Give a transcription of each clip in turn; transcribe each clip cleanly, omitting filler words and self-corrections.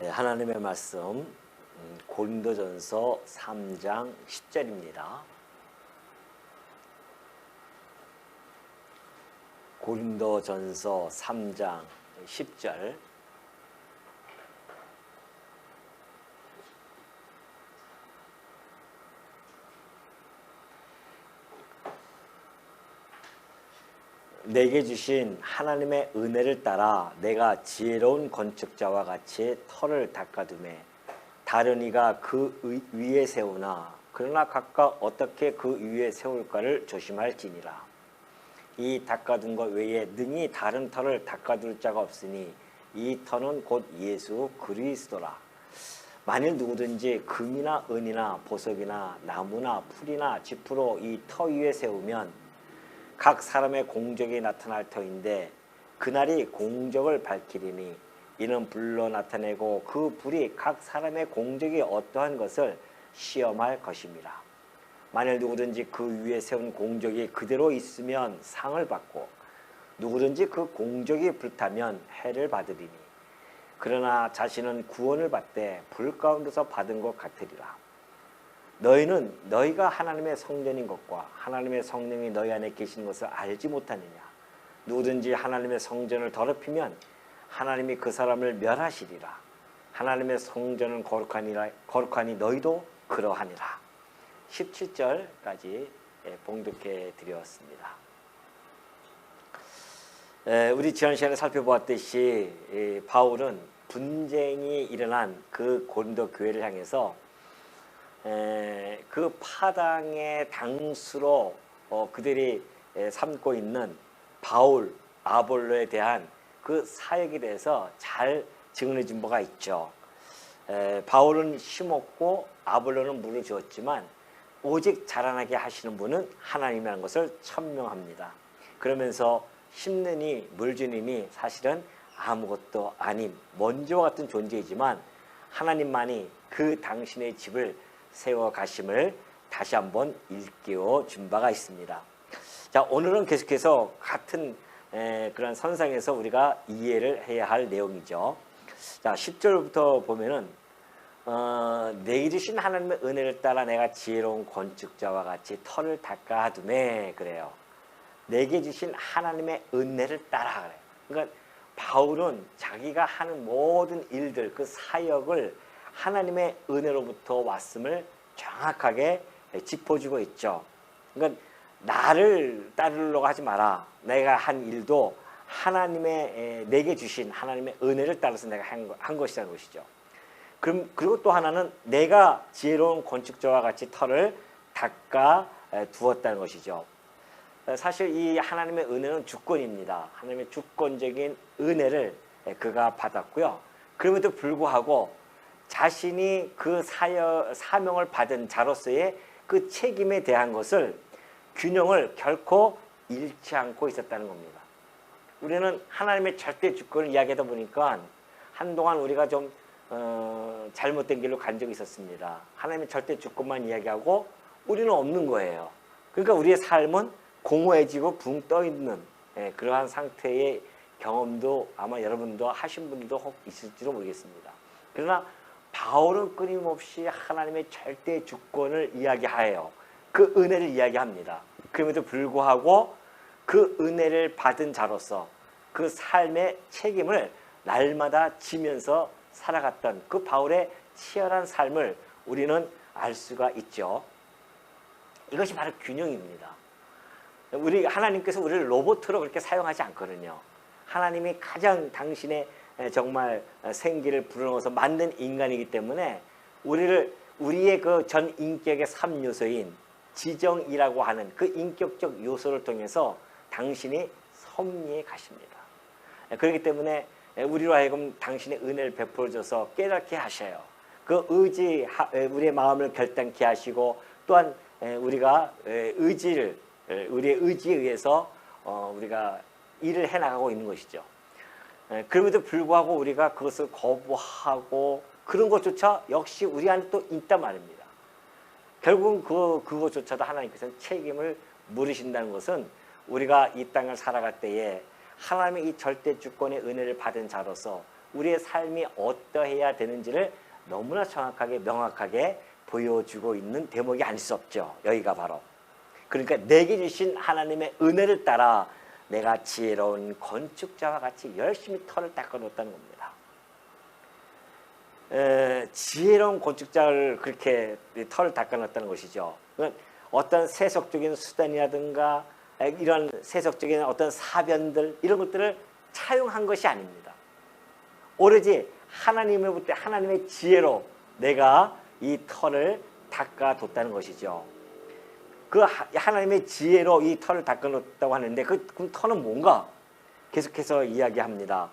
네, 하나님의 말씀 고린도전서 3장 10절입니다. 고린도전서 3장 10절. 내게 주신 하나님의 은혜를 따라 내가 지혜로운 건축자와 같이 터를 닦아두매 다른 이가 그 위에 세우나 그러나 각각 어떻게 그 위에 세울까를 조심할지니라. 이 닦아둔 것 외에 능히 다른 터를 닦아둘 자가 없으니 이 터는 곧 예수 그리스도라. 만일 누구든지 금이나 은이나 보석이나 나무나 풀이나 지푸로 이 터 위에 세우면 각 사람의 공적이 나타날 터인데 그날이 공적을 밝히리니 이는 불로 나타내고 그 불이 각 사람의 공적이 어떠한 것을 시험할 것임이라. 만일 누구든지 그 위에 세운 공적이 그대로 있으면 상을 받고 누구든지 그 공적이 불타면 해를 받으리니 그러나 자신은 구원을 받되 불 가운데서 받은 것 같으리라. 너희는 너희가 하나님의 성전인 것과 하나님의 성령이 너희 안에 계신 것을 알지 못하느냐. 누구든지 하나님의 성전을 더럽히면 하나님이 그 사람을 멸하시리라. 하나님의 성전은 거룩하니 너희도 그러하니라. 17절까지 봉독해 드렸습니다. 우리 지난 시간에 살펴보았듯이 바울은 분쟁이 일어난 그 고린도 교회를 향해서 그 파당의 당수로 그들이 삼고 있는 바울, 아볼로에 대한 그 사역에 대해서 잘 증언해 준 바가 있죠. 바울은 심었고 아볼로는 물을 주었지만 오직 자라나게 하시는 분은 하나님이라는 것을 천명합니다. 그러면서 심느니 물 주님이 사실은 아무것도 아닌 먼지와 같은 존재이지만 하나님만이 그 당신의 집을 세워 가심을 다시 한번 일깨워 준 바가 있습니다. 자, 오늘은 계속해서 같은 그런 선상에서 우리가 이해를 해야 할 내용이죠. 자, 10절부터 보면은 내게 주신 하나님의 은혜를 따라 내가 지혜로운 건축자와 같이 터를 닦아두매 그래요. 내게 주신 하나님의 은혜를 따라 그래요. 그러니까 바울은 자기가 하는 모든 일들 그 사역을 하나님의 은혜로부터 왔음을 정확하게 짚어주고 있죠. 그러니까 나를 따르려고 하지 마라. 내가 한 일도 하나님의 내게 주신 하나님의 은혜를 따라서 내가 한 것이라는 것이죠. 그리고 또 하나는 내가 지혜로운 건축자와 같이 터를 닦아 두었다는 것이죠. 사실 이 하나님의 은혜는 주권입니다. 하나님의 주권적인 은혜를 그가 받았고요. 그럼에도 불구하고 자신이 그 사명을 받은 자로서의 그 책임에 대한 것을 균형을 결코 잃지 않고 있었다는 겁니다. 우리는 하나님의 절대 주권을 이야기하다 보니까 한동안 우리가 좀 잘못된 길로 간 적이 있었습니다. 하나님의 절대 주권만 이야기하고 우리는 없는 거예요. 그러니까 우리의 삶은 공허해지고 붕 떠있는 그러한 상태의 경험도 아마 여러분도 하신 분들도 혹 있을지도 모르겠습니다. 그러나 바울은 끊임없이 하나님의 절대 주권을 이야기하여요. 그 은혜를 이야기합니다. 그럼에도 불구하고 그 은혜를 받은 자로서 그 삶의 책임을 날마다 지면서 살아갔던 그 바울의 치열한 삶을 우리는 알 수가 있죠. 이것이 바로 균형입니다. 하나님께서 우리를 로봇으로 그렇게 사용하지 않거든요. 하나님이 가장 당신의 정말 생기를 불어넣어서 만든 인간이기 때문에 우리의 그 전 인격의 3요소인 지정이라고 하는 그 인격적 요소를 통해서 당신이 섭리해 가십니다. 그렇기 때문에 우리로 하여금 당신의 은혜를 베풀어줘서 깨닫게 하셔요. 그 우리의 마음을 결단케 하시고 또한 우리가 우리의 의지에 의해서 우리가 일을 해나가고 있는 것이죠. 그럼에도 불구하고 우리가 그것을 거부하고 그런 것조차 역시 우리 안에 또 있단 말입니다. 결국은 그것조차도 하나님께서는 책임을 물으신다는 것은 우리가 이 땅을 살아갈 때에 하나님의 이 절대 주권의 은혜를 받은 자로서 우리의 삶이 어떠해야 되는지를 너무나 정확하게 명확하게 보여주고 있는 대목이 아닐 수 없죠. 여기가 바로. 그러니까 내게 주신 하나님의 은혜를 따라 내가 지혜로운 건축자와 같이 열심히 터를 닦아놓았다는 겁니다. 지혜로운 건축자를 그렇게 터를 닦아놨다는 것이죠. 어떤 세속적인 수단이라든가 이런 세속적인 어떤 사변들 이런 것들을 차용한 것이 아닙니다. 오로지 하나님의 지혜로 내가 이 터를 닦아뒀다는 것이죠. 그 하나님의 지혜로 이 터를 닦아놓았다고 하는데 그럼 터는 뭔가? 계속해서 이야기합니다.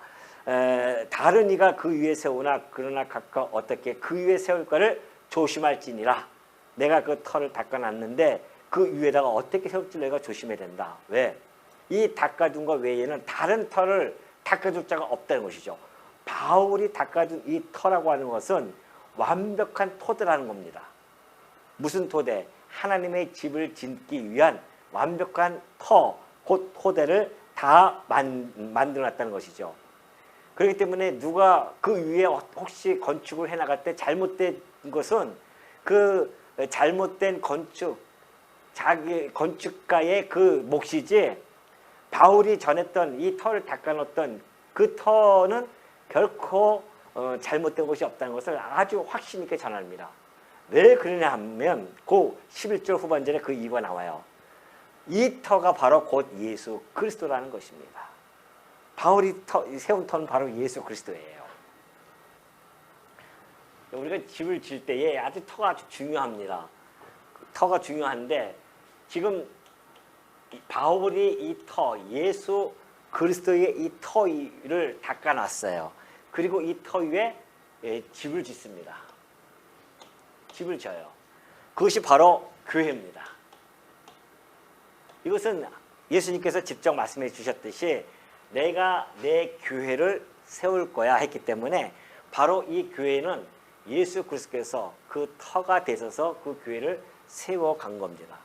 다른 이가 그 위에 세우나 그러나 각각 어떻게 그 위에 세울까를 조심할지니라. 내가 그 터를 닦아놨는데 그 위에다가 어떻게 세울지 내가 조심해야 된다. 왜? 이 닦아둔 것 외에는 다른 터를 닦아줄 자가 없다는 것이죠. 바울이 닦아둔 이 터라고 하는 것은 완벽한 토대라는 겁니다. 무슨 토대? 하나님의 집을 짓기 위한 완벽한 터, 곧 토대를 다 만들어놨다는 것이죠. 그렇기 때문에 누가 그 위에 혹시 건축을 해나갈 때 잘못된 것은 그 잘못된 자기 건축가의 그 몫이지, 바울이 전했던 이 터를 닦아놓던 그 터는 결코 잘못된 것이 없다는 것을 아주 확신 있게 전합니다. 왜 그러냐 하면 그 11절 후반절에 그 이유가 나와요. 이 터가 바로 곧 예수 그리스도라는 것입니다. 바울이 세운 터는 바로 예수 그리스도예요. 우리가 집을 지을 때에 터가 아주 중요합니다. 터가 중요한데 지금 바울이 이 터, 예수 그리스도의 이 터를 닦아놨어요. 그리고 이 터 위에 집을 짓습니다. 집을 져요. 그것이 바로 교회입니다. 이것은 예수님께서 직접 말씀해 주셨듯이 내가 내 교회를 세울 거야 했기 때문에 바로 이 교회는 예수 그리스도께서 그 터가 되셔서 그 교회를 세워간 겁니다.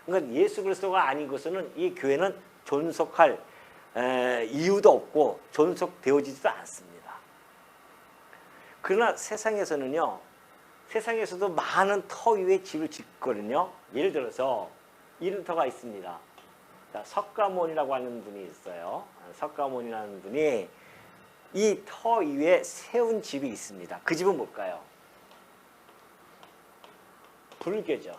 그러니까 예수 그리스도가 아닌 것은 이 교회는 존속할 이유도 없고 존속되어지지도 않습니다. 그러나 세상에서는요, 세상에서도 많은 터 위에 집을 짓거든요. 예를 들어서 이런 터가 있습니다. 석가모니라고 하는 분이 있어요. 석가모니라는 분이 이 터 위에 세운 집이 있습니다. 그 집은 뭘까요? 불교죠.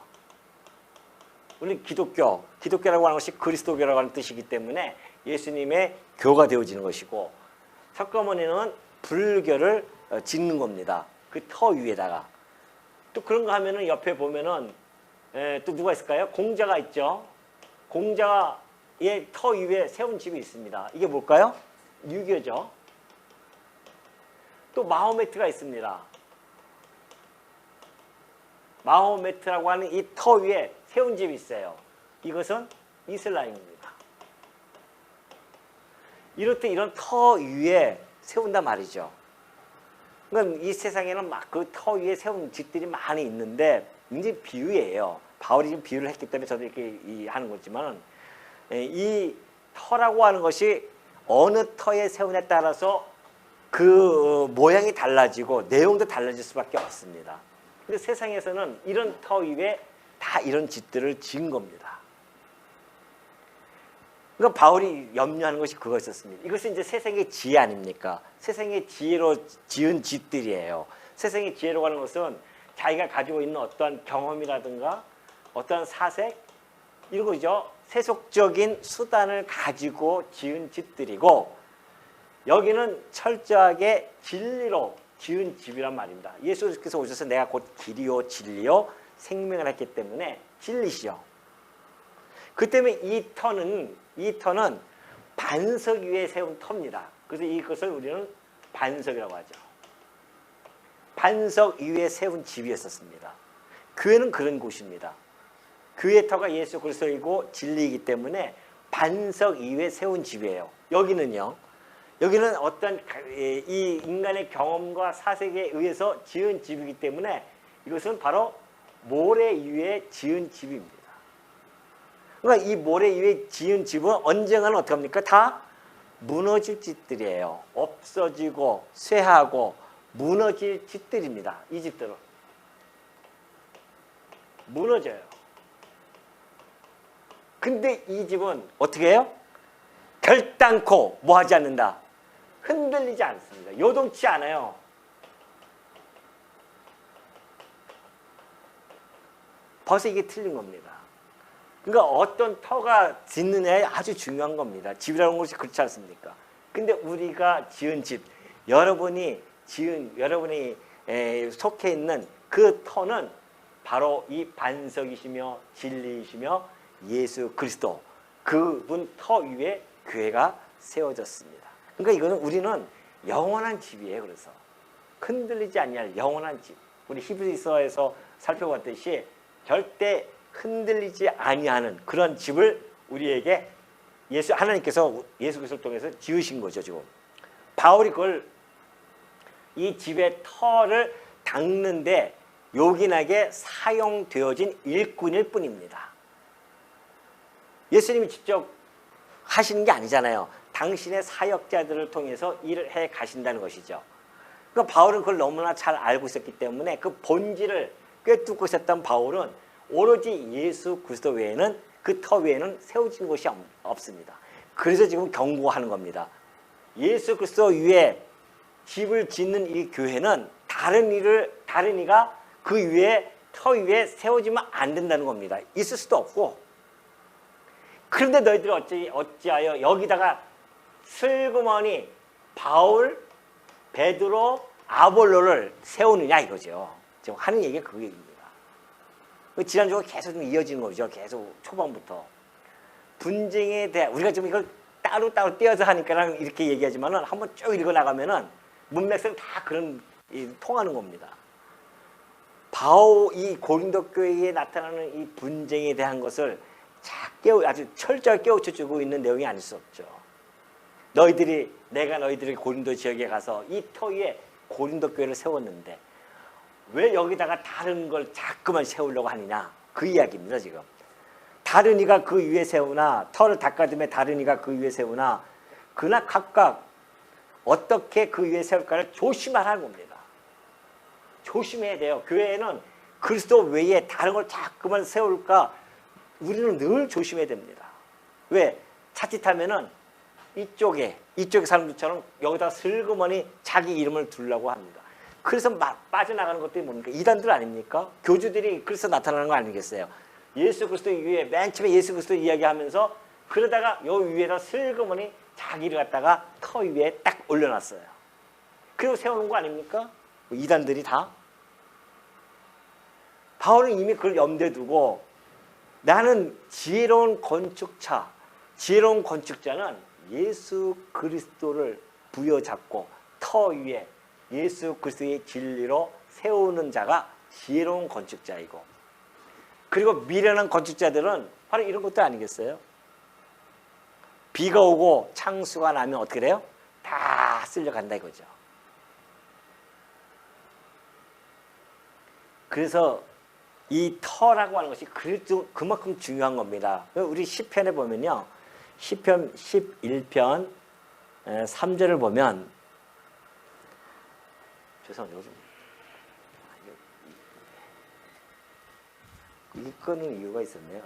우리 기독교라고 하는 것이 그리스도교라고 하는 뜻이기 때문에 예수님의 교가 되어지는 것이고, 석가모니는 불교를 짓는 겁니다. 그 터 위에다가. 또 그런 거 하면은 옆에 보면은 또 누가 있을까요? 공자가 있죠. 공자의 터 위에 세운 집이 있습니다. 이게 뭘까요? 유교죠. 또 마호메트가 있습니다. 마호메트라고 하는 이 터 위에 세운 집이 있어요. 이것은 이슬람입니다. 이럴 때 이런 터 위에 세운단 말이죠. 그러니까 이 세상에는 막 그 터 위에 세운 집들이 많이 있는데 굉장히 비유예요. 바울이 지금 비유를 했기 때문에 저도 이렇게 하는 거지만, 이 터라고 하는 것이 어느 터에 세우냐에 따라서 그 모양이 달라지고 내용도 달라질 수밖에 없습니다. 근데 세상에서는 이런 터 위에 다 이런 집들을 지은 겁니다. 그러니까 바울이 염려하는 것이 그것이었습니다. 이것은 이제 세상의 지혜 아닙니까? 세상의 지혜로 지은 집들이에요. 세상의 지혜로 하는 것은 자기가 가지고 있는 어떠한 경험이라든가 어떠한 사색 이런 거죠. 세속적인 수단을 가지고 지은 집들이고, 여기는 철저하게 진리로 지은 집이란 말입니다. 예수께서 오셔서 내가 곧 길이요 진리요 생명을 했기 때문에 진리시요. 그 때문에 이 터는 반석 위에 세운 터입니다. 그래서 이것을 우리는 반석이라고 하죠. 반석 위에 세운 집이었습니다. 교회는 그런 곳입니다. 교회 터가 예수 그리스도이고 진리이기 때문에 반석 위에 세운 집이에요. 여기는 어떤 이 인간의 경험과 사색에 의해서 지은 집이기 때문에 이것은 바로 모래 위에 지은 집입니다. 그러니까 이 모래 위에 지은 집은 언젠가는 어떻게 합니까? 다 무너질 집들이에요. 없어지고 쇠하고 무너질 집들입니다. 이 집들은 무너져요. 근데 이 집은 어떻게 해요? 결단코 뭐 하지 않는다? 흔들리지 않습니다. 요동치 않아요. 벌써 이게 틀린 겁니다. 그러니까 어떤 터가 짓느냐에 아주 중요한 겁니다. 집이라는 것이 그렇지 않습니까? 근데 우리가 지은 집, 여러분이 속해 있는 그 터는 바로 이 반석이시며 진리이시며 예수 그리스도, 그분 터 위에 교회가 세워졌습니다. 그러니까 이거는 우리는 영원한 집이에요. 그래서 흔들리지 아니할 영원한 집. 우리 히브리서에서 살펴봤듯이 절대 흔들리지 아니하는 그런 집을 우리에게 하나님께서 예수 그리스도를 통해서 지으신 거죠. 지금 바울이 그걸 이 집의 터를 닦는데 요긴하게 사용되어진 일꾼일 뿐입니다. 예수님이 직접 하시는 게 아니잖아요. 당신의 사역자들을 통해서 일을 해 가신다는 것이죠. 그러니까 바울은 그걸 너무나 잘 알고 있었기 때문에 그 본질을 꿰뚫고 있었던 바울은 오로지 예수 그리스도 외에는, 그 터 외에는 세워진 곳이 없습니다. 그래서 지금 경고하는 겁니다. 예수 그리스도 위에 집을 짓는 이 교회는 다른 이가 그 위에, 터 위에 세워지면 안 된다는 겁니다. 있을 수도 없고. 그런데 너희들이 어찌하여 여기다가 슬그머니 바울, 베드로, 아볼로를 세우느냐 이거죠. 지금 하는 얘기가 그게입니다. 지난주가 계속 좀 이어지는 거죠. 계속 초반부터. 분쟁에 대해 우리가 지금 이걸 따로따로 떼어서 하니까 이렇게 얘기하지만은 한번 쭉 읽어 나가면은 문맥상 다 그런 통하는 겁니다. 이 고린도 교회에 나타나는 이 분쟁에 대한 것을 아주 철저하게 깨우쳐주고 있는 내용이 아닐 수 없죠. 내가 너희들이 고린도 지역에 가서 이 터 위에 고린도 교회를 세웠는데 왜 여기다가 다른 걸 자꾸만 세우려고 하느냐, 그 이야기입니다. 지금 다른 이가 그 위에 세우나, 터를 닦아둠에 다른 이가 그 위에 세우나, 그나 각각 어떻게 그 위에 세울까를 조심하라는 겁니다. 조심해야 돼요. 교회에는 그리스도 외에 다른 걸 자꾸만 세울까 우리는 늘 조심해야 됩니다. 왜? 자칫하면은 이쪽에 사람들처럼 여기다 슬그머니 자기 이름을 두려고 합니다. 그래서 빠져나가는 것들이 뭡니까? 이단들 아닙니까? 교주들이 그래서 나타나는 거 아니겠어요? 예수 그리스도 위에, 맨 처음에 예수 그리스도 이야기하면서 그러다가 요 위에다 슬그머니 자기를 갖다가 터 위에 딱 올려놨어요. 그리고 세우는 거 아닙니까? 이단들이 다. 바울은 이미 그걸 염두에 두고 나는 지혜로운 건축자는 예수 그리스도를 부여잡고 터 위에 예수 그리스도의 진리로 세우는 자가 지혜로운 건축자이고, 그리고 미련한 건축자들은 바로 이런 것도 아니겠어요? 비가 오고 창수가 나면 어떻게 돼요? 다 쓸려간다 이거죠. 그래서 이 터라고 하는 것이 그만큼 중요한 겁니다. 우리 시편에 보면요, 시편 11편 3절을 보면, 죄송합니다. 이거는 이유가 있었네요.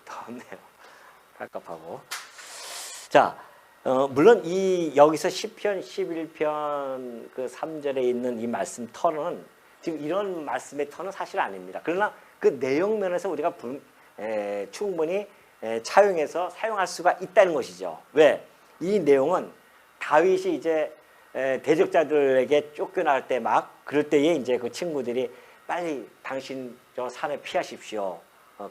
더웠네요. 갑갑하고. 자, 물론 여기서 시편 11편 그 3절에 있는 이 말씀 터는 지금 이런 말씀의 터는 사실 아닙니다. 그러나 그 내용 면에서 우리가 충분히 차용해서 사용할 수가 있다는 것이죠. 왜? 이 내용은 다윗이 이제 대적자들에게 쫓겨날 때 그럴 때에 이제 그 친구들이 빨리 당신 저 산에 피하십시오.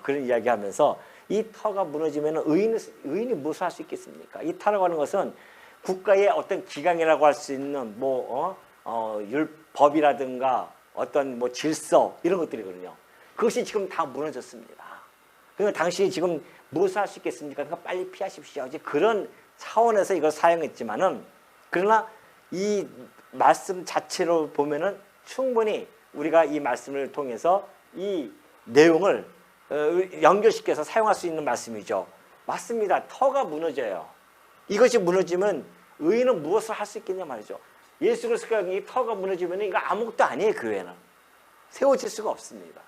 그런 이야기하면서 이 터가 무너지면 의인이 무엇을 할 수 있겠습니까? 이 터라고 하는 것은 국가의 어떤 기강이라고 할 수 있는 율법이라든가 어떤 질서 이런 것들이거든요. 그것이 지금 다 무너졌습니다. 그러니까 당신이 지금 무엇을 할 수 있겠습니까? 그러니까 빨리 피하십시오. 이제 그런 차원에서 이걸 사용했지만은, 그러나 이 말씀 자체로 보면은 충분히 우리가 이 말씀을 통해서 이 내용을 연결시켜서 사용할 수 있는 말씀이죠. 맞습니다. 터가 무너져요. 이것이 무너지면 의인은 무엇을 할 수 있겠냐 말이죠. 예수 그리스도가 이 터가 무너지면 이거 아무것도 아니에요. 교회는 세워질 수가 없습니다.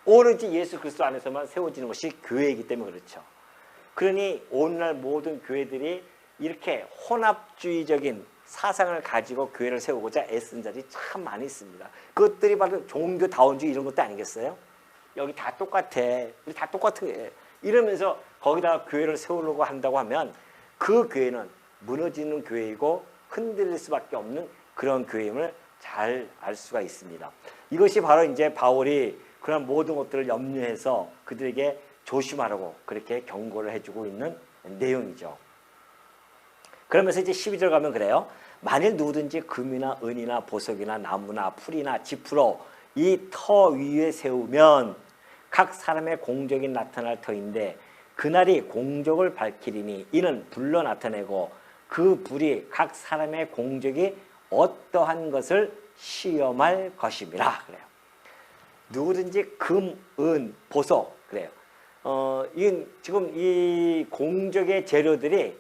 오로지 예수 그리스도 안에서만 세워지는 것이 교회이기 때문에 그렇죠. 그러니 오늘날 모든 교회들이 이렇게 혼합주의적인 사상을 가지고 교회를 세우고자 애쓰는 자들이 참 많이 있습니다. 그것들이 바로 종교다원주의 이런 것도 아니겠어요? 여기 다 똑같아. 우리 다 똑같은 거예요. 이러면서 거기다가 교회를 세우려고 한다고 하면 그 교회는 무너지는 교회이고 흔들릴 수밖에 없는 그런 교회임을 잘 알 수가 있습니다. 이것이 바로 이제 바울이 그런 모든 것들을 염려해서 그들에게 조심하라고 그렇게 경고를 해주고 있는 내용이죠. 그러면서 이제 12절 가면 그래요. 만일 누구든지 금이나 은이나 보석이나 나무나 풀이나 지푸로 이 터 위에 세우면 각 사람의 공적이 나타날 터인데 그날이 공적을 밝히리니 이는 불로 나타내고 그 불이 각 사람의 공적이 어떠한 것을 시험할 것임이라 그래요. 누구든지 금, 은, 보석 그래요. 지금 이 공적의 재료들이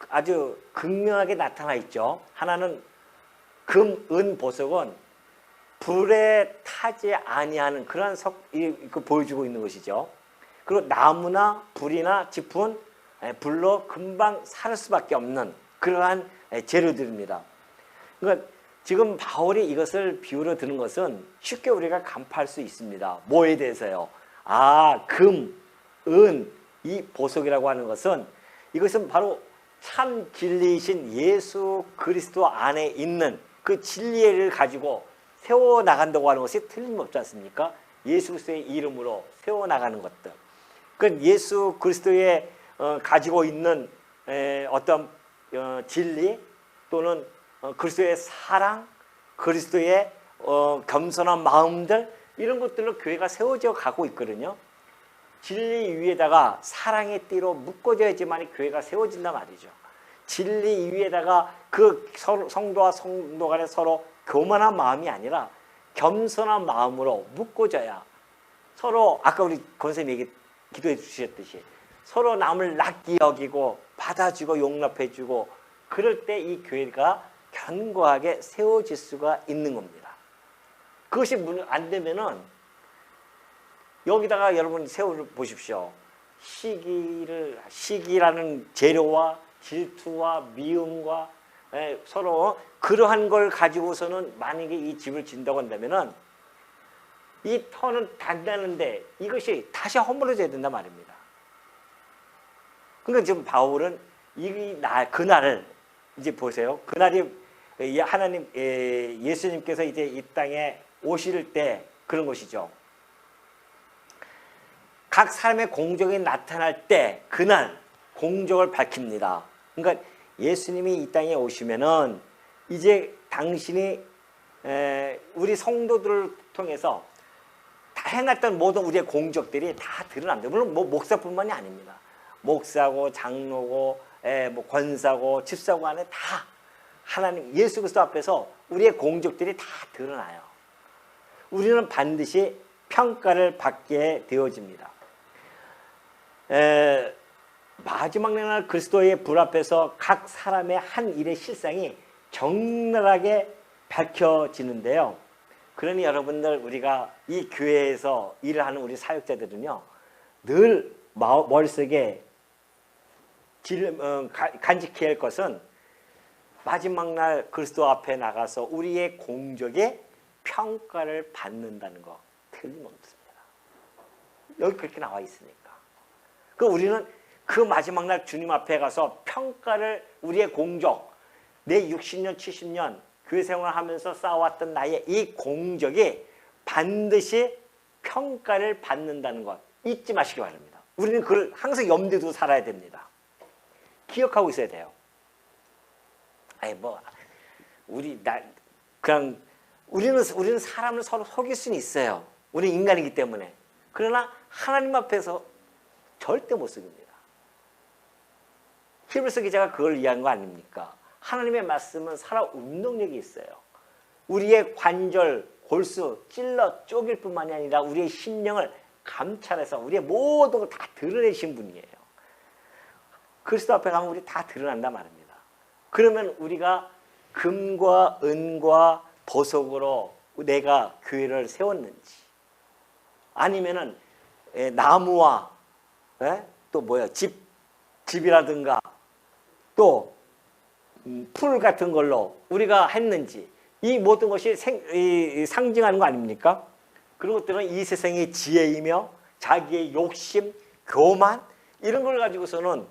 아주 극명하게 나타나 있죠. 하나는 금, 은, 보석은 불에 타지 아니하는 그런 보여주고 있는 것이죠. 그리고 나무나 불이나 지푸는 불로 금방 살 수밖에 없는 그러한 재료들입니다. 그러니까 지금 바울이 이것을 비유로 드는 것은 쉽게 우리가 간파할 수 있습니다. 뭐에 대해서요? 금, 은, 이 보석이라고 하는 것은 이것은 바로 참 진리이신 예수 그리스도 안에 있는 그 진리를 가지고 세워나간다고 하는 것이 틀림없지 않습니까? 예수 그리스도의 이름으로 세워나가는 것들. 그 예수 그리스도의 가지고 있는 어떤 진리 또는 그리스도의 사랑, 그리스도의 겸손한 마음들 이런 것들로 교회가 세워져 가고 있거든요. 진리 위에다가 사랑의 띠로 묶어져야지만 교회가 세워진단 말이죠. 진리 위에다가 그 성도와 성도 간에 서로 교만한 마음이 아니라 겸손한 마음으로 묶어져야 서로 아까 우리 권사님이 기도해 주셨듯이 서로 남을 낫게 여기고 받아주고 용납해주고 그럴 때 이 교회가 견고하게 세워질 수가 있는 겁니다. 그것이 안 되면은 여기다가 여러분 세워보십시오. 시기라는 재료와 질투와 미움과 서로 그러한 걸 가지고서는 만약에 이 집을 짓는다고 한다면은 이 터는 단단한데 이것이 다시 허물어져야 된단 말입니다. 그러니까 지금 바울은 그날을 이제 보세요. 그날이 하나님 예수님께서 이제 이 땅에 오실 때 그런 것이죠. 각 사람의 공적이 나타날 때 그날 공적을 밝힙니다. 그러니까 예수님이 이 땅에 오시면은 이제 당신이 우리 성도들을 통해서 다 행했던 모든 우리의 공적들이 다 드러납니다. 물론 목사뿐만이 아닙니다. 목사고 장로고 권사고 집사고 안에 다 하나님 예수 그리스도 앞에서 우리의 공적들이 다 드러나요. 우리는 반드시 평가를 받게 되어집니다. 마지막 날 그리스도의 불 앞에서 각 사람의 한 일의 실상이 적나라하게 밝혀지는데요. 그러니 여러분들 우리가 이 교회에서 일을 하는 우리 사역자들은요 늘 머릿속에 간직해야 할 것은 마지막 날 그리스도 앞에 나가서 우리의 공적에 평가를 받는다는 거 틀림없습니다. 여기 그렇게 나와 있으니까. 그 우리는 그 마지막 날 주님 앞에 가서 평가를 우리의 공적 내 60년 70년 교회 생활하면서 쌓아왔던 나의 이 공적이 반드시 평가를 받는다는 것 잊지 마시기 바랍니다. 우리는 그걸 항상 염두에 두고 살아야 됩니다. 기억하고 있어야 돼요. 우리는 사람을 서로 속일 수는 있어요. 우리는 인간이기 때문에. 그러나 하나님 앞에서 절대 못 속입니다. 히브리서 기자가 그걸 이해한 거 아닙니까? 하나님의 말씀은 살아 운동력이 있어요. 우리의 관절, 골수 찔러 쪼갤 뿐만이 아니라 우리의 심령을 감찰해서 우리의 모든 걸 다 드러내신 분이에요. 그리스도 앞에 가면 우리 다 드러난단 말입니다. 그러면 우리가 금과 은과 보석으로 내가 교회를 세웠는지, 아니면은 나무와 또 뭐야 집이라든가 또 풀 같은 걸로 우리가 했는지, 이 모든 것이 상징하는 거 아닙니까? 그런 것들은 이 세상의 지혜이며 자기의 욕심, 교만 이런 걸 가지고서는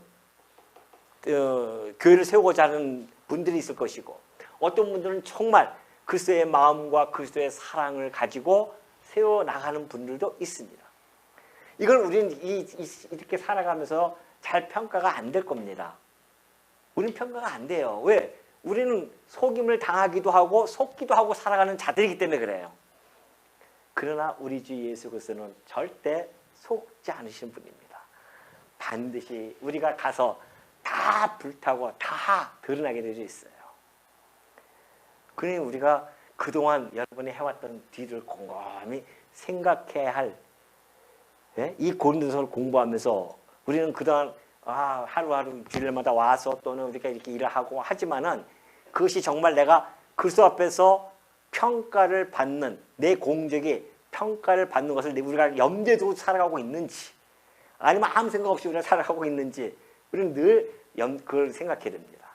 교회를 세우고자 하는 분들이 있을 것이고, 어떤 분들은 정말 그리스도의 마음과 그리스도의 사랑을 가지고 세워나가는 분들도 있습니다. 이걸 우리는 이렇게 살아가면서 잘 평가가 안 될 겁니다. 우리는 평가가 안 돼요. 왜? 우리는 속임을 당하기도 하고 속기도 하고 살아가는 자들이기 때문에 그래요. 그러나 우리 주 예수 그리스도는 절대 속지 않으신 분입니다. 반드시 우리가 가서 다 불타고 다 드러나게 되어 있어요. 그러니 우리가 그동안 여러분이 해왔던 뒤를 곰곰이 생각해야 할, 이 고린도서를 공부하면서 우리는 그동안 하루하루 주일마다 와서 또는 우리가 이렇게 일을 하고 하지만은, 그것이 정말 내가 그리스도 앞에서 평가를 받는, 내 공적이 평가를 받는 것을 우리가 염두에 두고 살아가고 있는지, 아니면 아무 생각 없이 우리가 살아가고 있는지, 우리는 늘 그걸 생각해야 됩니다.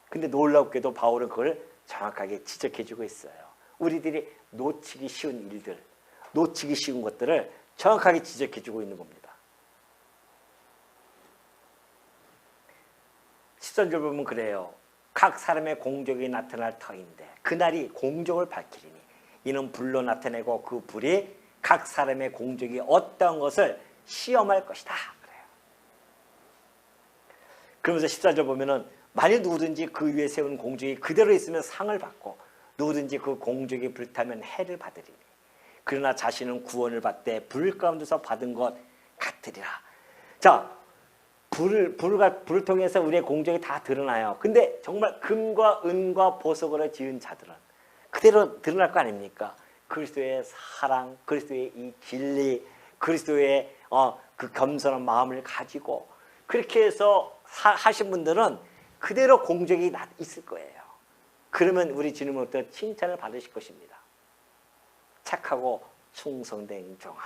근데 놀랍게도 바울은 그걸 정확하게 지적해주고 있어요. 우리들이 놓치기 쉬운 일들, 놓치기 쉬운 것들을 정확하게 지적해주고 있는 겁니다. 13절 보면 그래요. 각 사람의 공적이 나타날 터인데 그날이 공적을 밝히리니 이는 불로 나타내고 그 불이 각 사람의 공적이 어떤 것을 시험할 것이다. 그래요. 그러면서 14절 보면은 만일 누구든지 그 위에 세운 공적이 그대로 있으면 상을 받고 누구든지 그 공적이 불타면 해를 받으리니 그러나 자신은 구원을 받되 불 가운데서 받은 것 같으리라. 자, 불을 통해서 우리의 공적이 다 드러나요. 근데 정말 금과 은과 보석으로 지은 자들은 그대로 드러날 거 아닙니까? 그리스도의 사랑, 그리스도의 이 진리, 그리스도의 그 겸손한 마음을 가지고 그렇게 해서 하신 분들은 그대로 공적이 있을 거예요. 그러면 우리 주님으로부터 칭찬을 받으실 것입니다. 착하고 충성된 종아.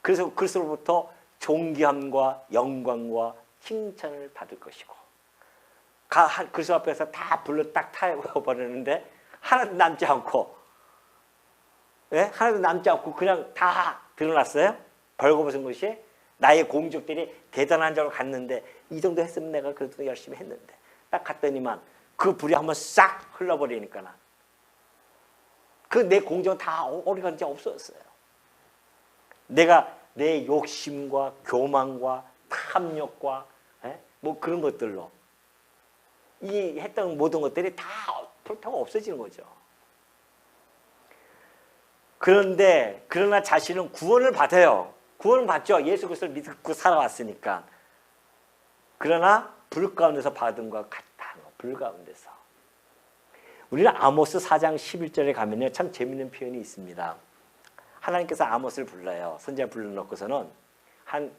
그래서 그리스도로부터 존귀함과 영광과 칭찬을 받을 것이고, 그리스도 앞에서 다 불로 딱 타버리는데 하나도 남지 않고, 하나도 남지 않고 그냥 다 드러났어요. 벌거벗은 것이 나의 공적들이 대단한 줄 갔는데 이 정도 했으면 내가 그래도 열심히 했는데, 딱 갔더니만 그 불이 한번 싹 흘러버리니까 그 내 공적은 다 어리간지 없어졌어요. 내가 내 욕심과 교만과 탐욕과 뭐 그런 것들로 이 했던 모든 것들이 다 불타고 없어지는 거죠. 그러나 자신은 구원을 받아요. 구원을 받죠. 예수 그리스도를 믿고 살아왔으니까. 그러나 불 가운데서 받은 것 같다는 거. 불 가운데서. 우리는 아모스 4장 11절에 가면요, 참 재밌는 표현이 있습니다. 하나님께서 아모스를 불러요. 선지자 불러놓고서는 한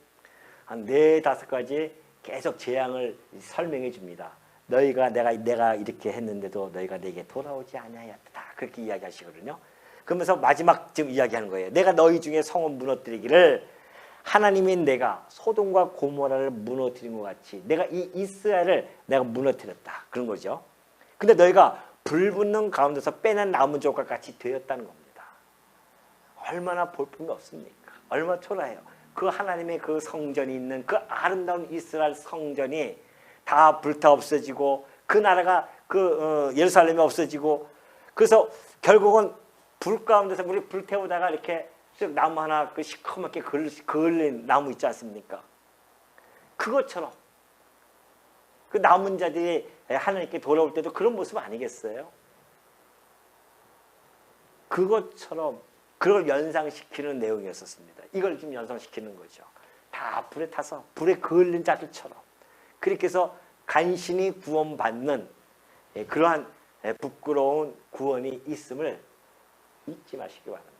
4-5가지 계속 재앙을 설명해 줍니다. 너희가 내가 이렇게 했는데도 너희가 내게 돌아오지 아니하였다. 그렇게 이야기하시거든요. 그러면서 마지막쯤 이야기하는 거예요. 내가 너희 중에 성을 무너뜨리기를 하나님이 내가 소돔과 고모라를 무너뜨린 것 같이 내가 이 이스라엘을 내가 무너뜨렸다. 그런 거죠. 근데 너희가 불붙는 가운데서 빼낸 나무조각 같이 되었다는 겁니다. 얼마나 볼품이 없습니까? 얼마나 초라해요. 그 하나님의 그 성전이 있는 그 아름다운 이스라엘 성전이 다 불타 없어지고 그 나라가 예루살렘이 없어지고, 그래서 결국은 불 가운데서 우리 불 태우다가 이렇게 나무 하나 그 시커멓게 그을린 나무 있지 않습니까? 그것처럼 그 남은 자들이 하나님께 돌아올 때도 그런 모습 아니겠어요? 그것처럼 그걸 연상시키는 내용이었습니다. 이걸 좀 연상시키는 거죠. 다 불에 타서 불에 그을린 자들처럼 그렇게 해서 간신히 구원받는 그러한 부끄러운 구원이 있음을 잊지 마시기 바랍니다.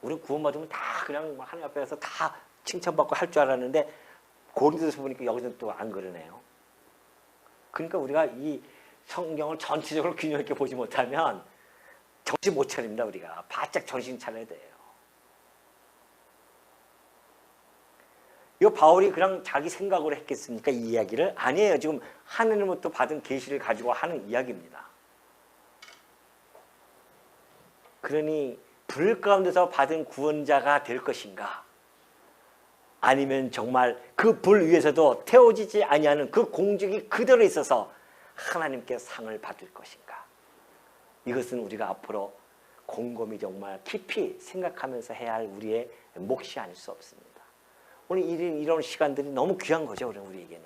우리는 구원받으면 다 그냥 하나님 앞에서 다 칭찬받고 할 줄 알았는데 고린도서 보니까 여기서 또 안 그러네요. 그러니까 우리가 이 성경을 전체적으로 균형 있게 보지 못하면 정신 못 차립니다. 우리가 바짝 정신 차려야 돼요. 이거 바울이 그냥 자기 생각으로 했겠습니까? 이 이야기를? 아니에요. 지금 하느님으로부터 받은 계시를 가지고 하는 이야기입니다. 그러니 불 가운데서 받은 구원자가 될 것인가? 아니면 정말 그 불 위에서도 태워지지 아니하는 그 공적이 그대로 있어서 하나님께 상을 받을 것인가? 이것은 우리가 앞으로 곰곰이 정말 깊이 생각하면서 해야 할 우리의 몫이 아닐 수 없습니다. 오늘 이런 시간들이 너무 귀한 거죠, 우리에게는.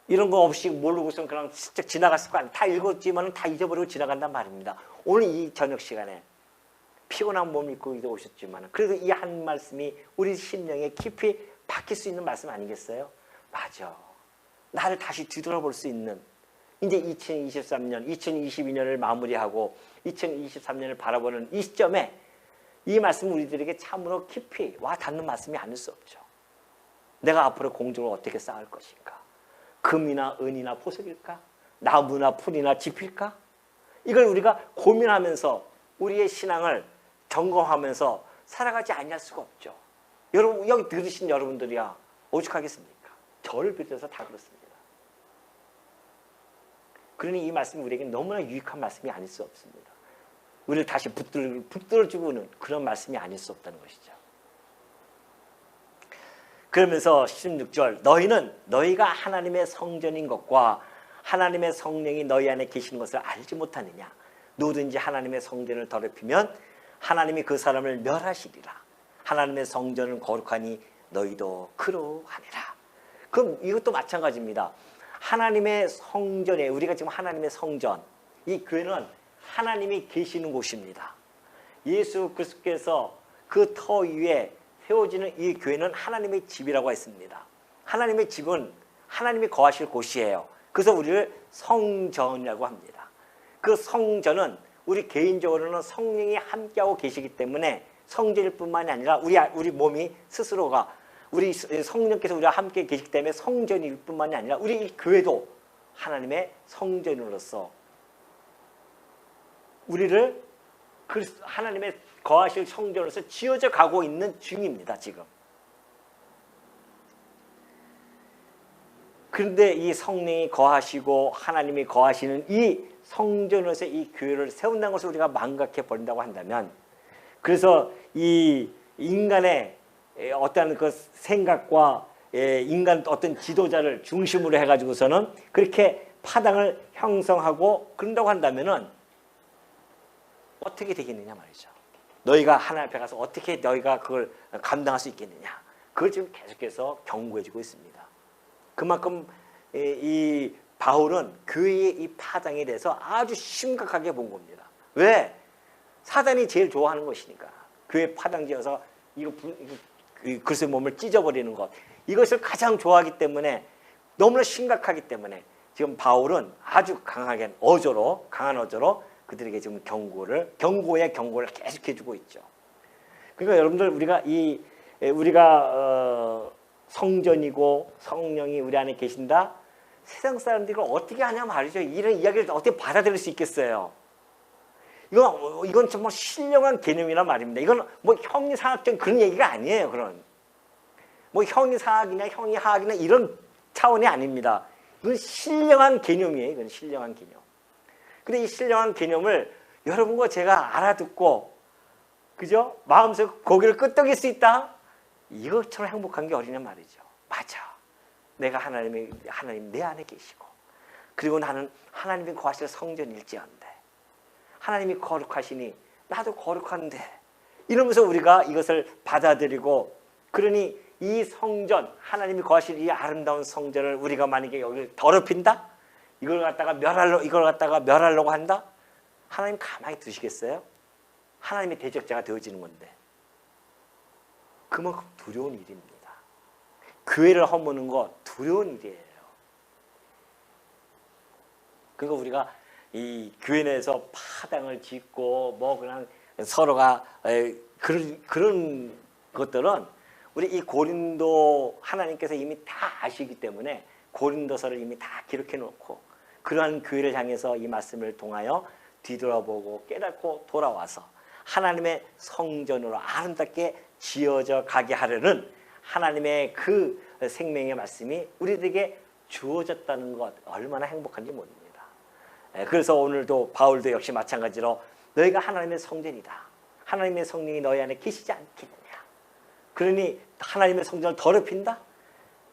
이런 거 없이 모르고선 그냥 슬쩍 지나갔을 거 아니에요. 다 읽었지만 다 잊어버리고 지나간단 말입니다. 오늘 이 저녁 시간에 피곤한 몸 입고 오셨지만 그래도 이 한 말씀이 우리 심령에 깊이 박힐 수 있는 말씀 아니겠어요? 맞아. 나를 다시 뒤돌아볼 수 있는 이제 2023년, 2022년을 마무리하고 2023년을 바라보는 이 시점에 이 말씀은 우리들에게 참으로 깊이 와 닿는 말씀이 아닐 수 없죠. 내가 앞으로 공적으로 어떻게 쌓을 것인가? 금이나 은이나 보석일까? 나무나 풀이나 짚일까? 이걸 우리가 고민하면서 우리의 신앙을 점검하면서 살아가지 아니할 수가 없죠. 여러분 여기 들으신 여러분들이야 오죽하겠습니까? 저를 비롯해서 다 그렇습니다. 그러니 이 말씀이 우리에게 너무나 유익한 말씀이 아닐 수 없습니다. 우리를 다시 붙들어주고는 그런 말씀이 아닐 수 없다는 것이죠. 그러면서 16절 너희는 너희가 하나님의 성전인 것과 하나님의 성령이 너희 안에 계시는 것을 알지 못하느냐. 누구든지 하나님의 성전을 더럽히면 하나님이 그 사람을 멸하시리라. 하나님의 성전은 거룩하니 너희도 그러하니라. 그럼 이것도 마찬가지입니다. 하나님의 성전에 우리가 지금 하나님의 성전 이 교회는 하나님이 계시는 곳입니다. 예수 그리스도께서 그 터 위에 세워지는 이 교회는 하나님의 집이라고 했습니다. 하나님의 집은 하나님이 거하실 곳이에요. 그래서 우리를 성전이라고 합니다. 그 성전은 우리 개인적으로는 성령이 함께하고 계시기 때문에 성전일 뿐만이 아니라 우리 몸이 스스로가 우리 성령께서 우리와 함께 계시기 때문에 성전일 뿐만이 아니라 우리 이 교회도 하나님의 성전으로서 우리를 하나님의 거하실 성전으로서 지어져 가고 있는 중입니다. 지금. 그런데 이 성령이 거하시고 하나님이 거하시는 이 성전으로서 이 교회를 세운다는 것을 우리가 망각해 버린다고 한다면 그래서 이 인간의 어떤 그 생각과 인간 어떤 지도자를 중심으로 해가지고서는 그렇게 파당을 형성하고 그런다고 한다면은 어떻게 되겠느냐 말이죠. 너희가 하나님 앞에 가서 어떻게 너희가 그걸 감당할 수 있겠느냐. 그걸 지금 계속해서 경고해주고 있습니다. 그만큼 이 바울은 교회의 이 파당에 대해서 아주 심각하게 본 겁니다. 왜? 사단이 제일 좋아하는 것이니까. 교회 파당지어서 이거 그리스도의 몸을 찢어버리는 것. 이것을 가장 좋아하기 때문에 너무나 심각하기 때문에 지금 바울은 아주 강한 어조로 그들에게 지금 경고의 경고를 계속해주고 있죠. 그러니까 여러분들 우리가 성전이고 성령이 우리 안에 계신다. 세상 사람들이 어떻게 하냐 말이죠. 이런 이야기를 어떻게 받아들일 수 있겠어요? 이건 정말 신령한 개념이란 말입니다. 이건 뭐 형이상학적 그런 얘기가 아니에요. 그런 뭐 형이상학이냐 형이하학이냐 이런 차원이 아닙니다. 이건 신령한 개념이에요. 이건 신령한 개념. 근데 이 신령한 개념을 여러분과 제가 알아듣고 그죠? 마음속에 고개를 끄덕일 수 있다? 이것처럼 행복한 게 어디냐 말이죠. 맞아. 내가 하나님 내 안에 계시고 그리고 나는 하나님이 거하실 성전일지언데 하나님이 거룩하시니 나도 거룩한데 이러면서 우리가 이것을 받아들이고 그러니 이 성전 하나님이 거하실 이 아름다운 성전을 우리가 만약에 여기를 더럽힌다? 이걸 갖다가 멸하려고 한다? 하나님 가만히 두시겠어요? 하나님의 대적자가 되어지는 건데 그만큼 두려운 일입니다. 교회를 허무는 거 두려운 일이에요. 그러니까 우리가 이 교회 내에서 파당을 짓고 뭐 그냥 서로가 그런 것들은 우리 이 고린도 하나님께서 이미 다 아시기 때문에 고린도서를 이미 다 기록해 놓고 그러한 교회를 향해서 이 말씀을 통하여 뒤돌아보고 깨닫고 돌아와서 하나님의 성전으로 아름답게 지어져 가게 하려는 하나님의 그 생명의 말씀이 우리들에게 주어졌다는 것 얼마나 행복한지 모릅니다. 그래서 오늘도 바울도 역시 마찬가지로 너희가 하나님의 성전이다. 하나님의 성령이 너희 안에 계시지 않겠느냐. 그러니 하나님의 성전을 더럽힌다?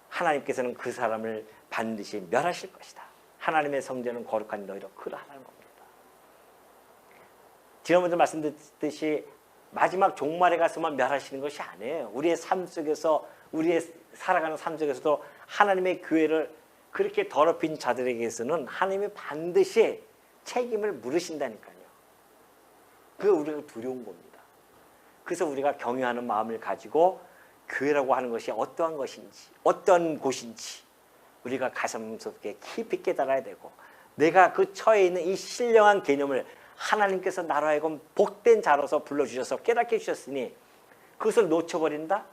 하나님께서는 그 사람을 반드시 멸하실 것이다. 하나님의 성전은 거룩한 너희로 그러하라는 겁니다. 지난번에 말씀드렸듯이 마지막 종말에 가서만 멸하시는 것이 아니에요. 우리의 삶 속에서 우리의 살아가는 삶 속에서도 하나님의 교회를 그렇게 더럽힌 자들에게서는 하나님이 반드시 책임을 물으신다니까요. 그게 우리가 두려운 겁니다. 그래서 우리가 경외하는 마음을 가지고 교회라고 하는 것이 어떠한 것인지 어떤 곳인지 우리가 가슴속에 깊이 깨달아야 되고 내가 그 처해 있는 이 신령한 개념을 하나님께서 나로 하여금 복된 자로서 불러주셔서 깨닫게 해주셨으니 그것을 놓쳐버린다?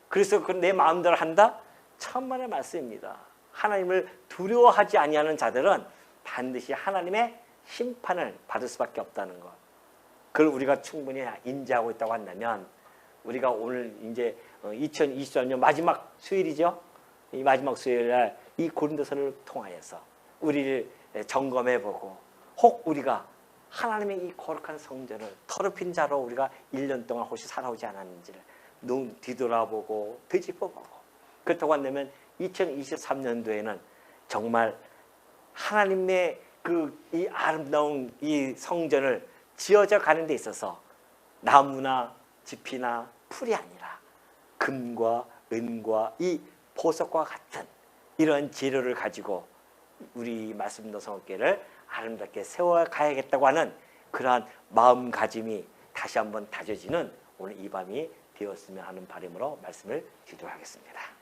그래서 내 마음대로 한다? 천만의 말씀입니다. 하나님을 두려워하지 아니하는 자들은 반드시 하나님의 심판을 받을 수밖에 없다는 것. 그걸 우리가 충분히 인지하고 있다고 한다면 우리가 오늘 이제 2023년 마지막 수요일이죠. 이 마지막 수요일날 이 고린도서를 통하여서 우리를 점검해보고 혹 우리가 하나님의 이 거룩한 성전을 더럽힌 자로 우리가 1년 동안 혹시 살아오지 않았는지를 뒤돌아보고 되짚어보고 그렇다고 한다면 2023년도에는 정말 하나님의 이 아름다운 이 성전을 지어져 가는 데 있어서 나무나 짚이나 풀이 아니라 금과 은과 이 보석과 같은 이런 재료를 가지고 우리 말씀도 성교회를 아름답게 세워가야겠다고 하는 그러한 마음가짐이 다시 한번 다져지는 오늘 이 밤이 되었으면 하는 바람으로 말씀을 기도하겠습니다.